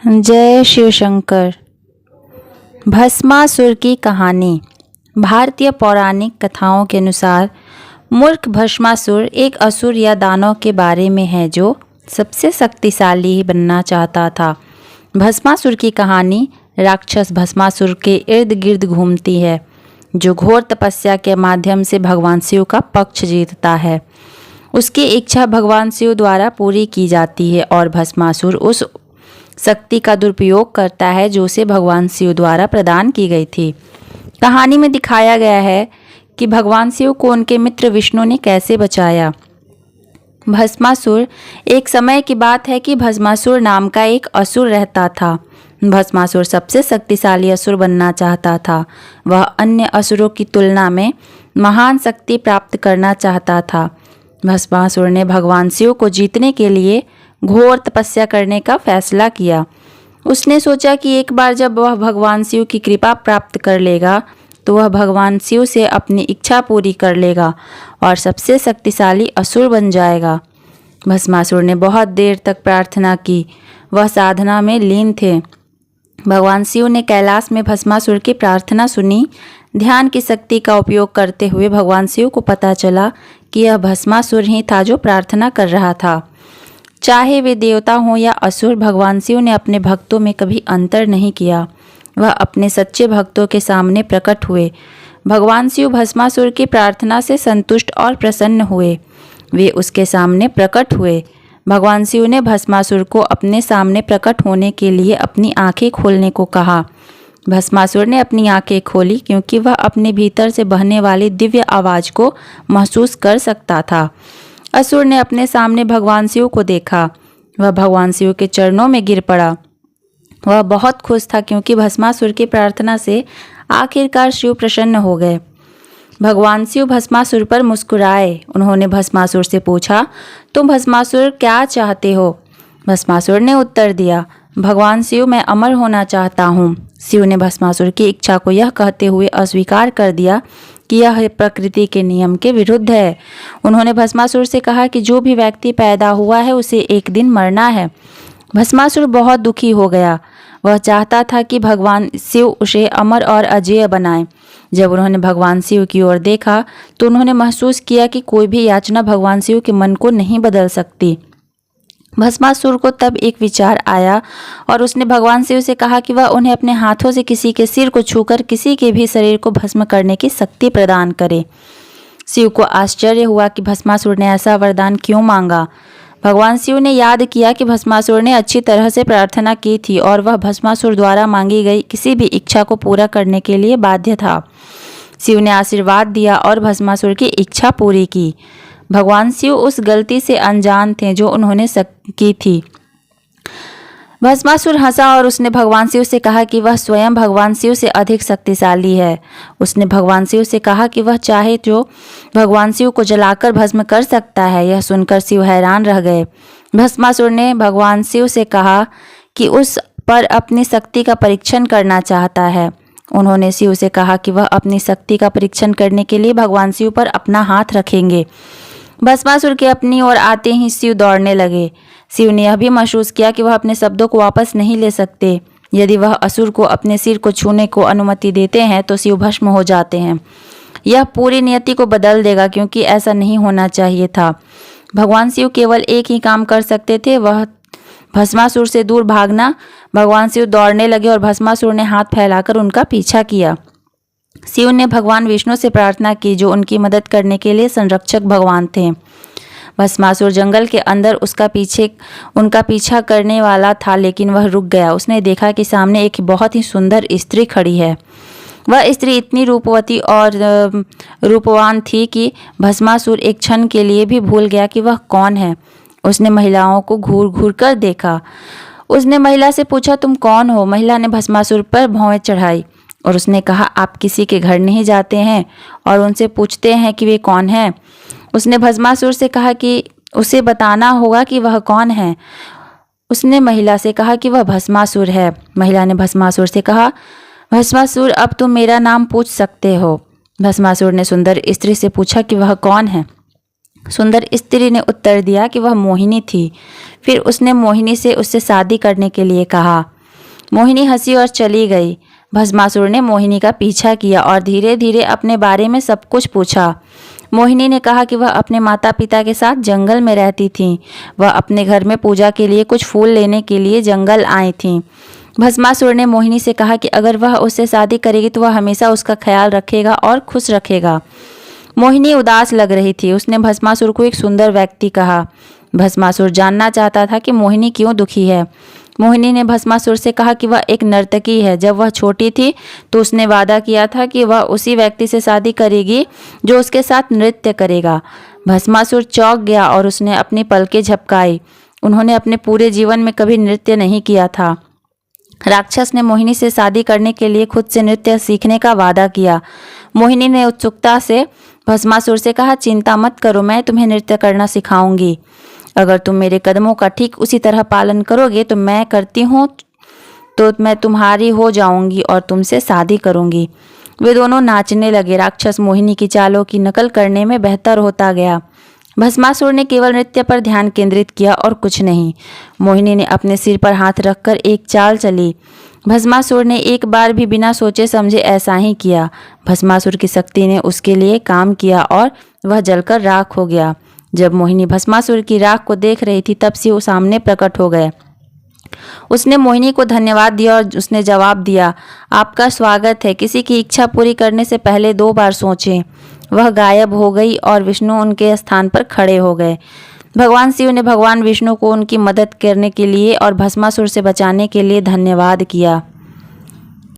जय शिव शंकर। भस्मासुर की कहानी। भारतीय पौराणिक कथाओं के अनुसार मूर्ख भस्मासुर एक असुर या दानव के बारे में है जो सबसे शक्तिशाली बनना चाहता था। भस्मासुर की कहानी राक्षस भस्मासुर के इर्द गिर्द घूमती है, जो घोर तपस्या के माध्यम से भगवान शिव का पक्ष जीतता है। उसकी इच्छा भगवान शिव द्वारा पूरी की जाती है और भस्मासुर उस शक्ति का दुरुपयोग करता है जो उसे भगवान शिव द्वारा प्रदान की गई थी। कहानी में दिखाया गया है कि भगवान शिव को उनके मित्र विष्णु ने कैसे बचाया। भस्मासुर। एक समय की बात है कि भस्मासुर नाम का एक असुर रहता था। भस्मासुर सबसे शक्तिशाली असुर बनना चाहता था। वह अन्य असुरों की तुलना में महान शक्ति प्राप्त करना चाहता था। भस्मासुर ने भगवान शिव को जीतने के लिए घोर तपस्या करने का फैसला किया। उसने सोचा कि एक बार जब वह भगवान शिव की कृपा प्राप्त कर लेगा तो वह भगवान शिव से अपनी इच्छा पूरी कर लेगा और सबसे शक्तिशाली असुर बन जाएगा। भस्मासुर ने बहुत देर तक प्रार्थना की। वह साधना में लीन थे। भगवान शिव ने कैलाश में भस्मासुर की प्रार्थना सुनी। ध्यान की शक्ति का उपयोग करते हुए भगवान शिव को पता चला कि यह भस्मासुर ही था जो प्रार्थना कर रहा था। चाहे वे देवता हों या असुर, भगवान शिव ने अपने भक्तों में कभी अंतर नहीं किया। वह अपने सच्चे भक्तों के सामने प्रकट हुए। भगवान शिव भस्मासुर की प्रार्थना से संतुष्ट और प्रसन्न हुए। वे उसके सामने प्रकट हुए। भगवान शिव ने भस्मासुर को अपने सामने प्रकट होने के लिए अपनी आंखें खोलने को कहा। भस्मासुर ने अपनी आंखें खोली क्योंकि वह अपने भीतर से बहने वाली दिव्य आवाज़ को महसूस कर सकता था। असुर ने अपने सामने भगवान शिव को देखा। वह भगवान शिव के चरणों में गिर पड़ा। वह बहुत खुश था क्योंकि भस्मासुर की प्रार्थना से आखिरकार शिव प्रसन्न हो गए। भगवान शिव भस्मासुर पर मुस्कुराए। उन्होंने भस्मासुर से पूछा, तुम भस्मासुर क्या चाहते हो? भस्मासुर ने उत्तर दिया, भगवान शिव, मैं अमर होना चाहता हूँ। शिव ने भस्मासुर की इच्छा को यह कहते हुए अस्वीकार कर दिया कि यह प्रकृति के नियम के विरुद्ध है। उन्होंने भस्मासुर से कहा कि जो भी व्यक्ति पैदा हुआ है उसे एक दिन मरना है। भस्मासुर बहुत दुखी हो गया। वह चाहता था कि भगवान शिव उसे अमर और अजेय बनाए। जब उन्होंने भगवान शिव की ओर देखा तो उन्होंने महसूस किया कि कोई भी याचना भगवान शिव के मन को नहीं बदल सकती। भस्मासुर को तब एक विचार आया और उसने भगवान शिव से कहा कि वह उन्हें अपने हाथों से किसी के सिर को छूकर किसी के भी शरीर को भस्म करने की शक्ति प्रदान करे। शिव को आश्चर्य हुआ कि भस्मासुर ने ऐसा वरदान क्यों मांगा। भगवान शिव ने याद किया कि भस्मासुर ने अच्छी तरह से प्रार्थना की थी और वह भस्मासुर द्वारा मांगी गई किसी भी इच्छा को पूरा करने के लिए बाध्य था। शिव ने आशीर्वाद दिया और भस्मासुर की इच्छा पूरी की। भगवान शिव उस गलती से अनजान थे जो उन्होंने की थी। भस्मासुर हंसा और उसने भगवान शिव से कहा कि वह स्वयं भगवान शिव से अधिक शक्तिशाली है। उसने भगवान शिव से कहा कि वह चाहे जो भगवान शिव को जलाकर भस्म कर सकता है। यह सुनकर शिव हैरान रह गए। भस्मासुर ने भगवान शिव से कहा कि उस पर अपनी शक्ति का परीक्षण करना चाहता है। उन्होंने शिव से कहा कि वह अपनी शक्ति का परीक्षण करने के लिए भगवान शिव पर अपना हाथ रखेंगे। भस्मासुर के अपनी ओर आते ही शिव दौड़ने लगे। शिव ने यह भी महसूस किया कि वह अपने शब्दों को वापस नहीं ले सकते। यदि वह असुर को अपने सिर को छूने को अनुमति देते हैं तो शिव भस्म हो जाते हैं। यह पूरी नियति को बदल देगा क्योंकि ऐसा नहीं होना चाहिए था। भगवान शिव केवल एक ही काम कर सकते थे, वह भस्मासुर से दूर भागना। भगवान शिव दौड़ने लगे और भस्मासुर ने हाथ फैलाकर उनका पीछा किया। शिव ने भगवान विष्णु से प्रार्थना की जो उनकी मदद करने के लिए संरक्षक भगवान थे। भस्मासुर जंगल के अंदर उनका पीछा करने वाला था, लेकिन वह रुक गया। उसने देखा कि सामने एक बहुत ही सुंदर स्त्री खड़ी है। वह स्त्री इतनी रूपवती और रूपवान थी कि भस्मासुर एक क्षण के लिए भी भूल गया कि वह कौन है। उसने महिलाओं को घूर घूर कर देखा। उसने महिला से पूछा, तुम कौन हो? महिला ने भस्मासुर पर भौहें चढ़ाई और उसने कहा, आप किसी के घर नहीं जाते हैं और उनसे पूछते हैं कि वे कौन हैं। उसने भस्मासुर से कहा कि उसे बताना होगा कि वह कौन है। उसने महिला से कहा कि वह भस्मासुर है। महिला ने भस्मासुर से कहा, भस्मासुर, अब तुम मेरा नाम पूछ सकते हो। भस्मासुर ने सुंदर स्त्री से पूछा कि वह कौन है। सुंदर स्त्री ने उत्तर दिया कि वह मोहिनी थी। फिर उसने मोहिनी से उससे शादी करने के लिए कहा। मोहिनी हंसी और चली गई। भस्मासुर ने मोहिनी का पीछा किया और धीरे धीरे अपने बारे में सब कुछ पूछा। मोहिनी ने कहा कि वह अपने माता पिता के साथ जंगल में रहती थीं। वह अपने घर में पूजा के लिए कुछ फूल लेने के लिए जंगल आई थीं। भस्मासुर ने मोहिनी से कहा कि अगर वह उससे शादी करेगी तो वह हमेशा उसका ख्याल रखेगा और खुश रखेगा। मोहिनी उदास लग रही थी। उसने भस्मासुर को एक सुंदर व्यक्ति कहा। भस्मासुर जानना चाहता था कि मोहिनी क्यों दुखी है। मोहिनी ने भस्मासुर से कहा कि वह एक नर्तकी है। जब वह छोटी थी तो उसने वादा किया था कि वह उसी व्यक्ति से शादी करेगी जो उसके साथ नृत्य करेगा। भस्मासुर चौंक गया और उसने अपनी पलकें झपकाई। उन्होंने अपने पूरे जीवन में कभी नृत्य नहीं किया था। राक्षस ने मोहिनी से शादी करने के लिए खुद से नृत्य सीखने का वादा किया। मोहिनी ने उत्सुकता से भस्मासुर से कहा, चिंता मत करो, मैं तुम्हें नृत्य करना सिखाऊंगी। अगर तुम मेरे कदमों का ठीक उसी तरह पालन करोगे तो मैं करती हूँ तो मैं तुम्हारी हो जाऊंगी और तुमसे शादी करूंगी। वे दोनों नाचने लगे। राक्षस मोहिनी की चालों की नकल करने में बेहतर होता गया। भस्मासुर ने केवल नृत्य पर ध्यान केंद्रित किया और कुछ नहीं। मोहिनी ने अपने सिर पर हाथ रखकर एक चाल चली। भस्मासुर ने एक बार भी बिना सोचे समझे ऐसा ही किया। भस्मासुर की शक्ति ने उसके लिए काम किया और वह जलकर राख हो गया। जब मोहिनी भस्मासुर की राख को देख रही थी तब शिव सामने प्रकट हो गए। उसने मोहिनी को धन्यवाद दिया और उसने जवाब दिया, आपका स्वागत है। किसी की इच्छा पूरी करने से पहले 2 बार सोचें। वह गायब हो गई और विष्णु उनके स्थान पर खड़े हो गए। भगवान शिव ने भगवान विष्णु को उनकी मदद करने के लिए और भस्मासुर से बचाने के लिए धन्यवाद किया।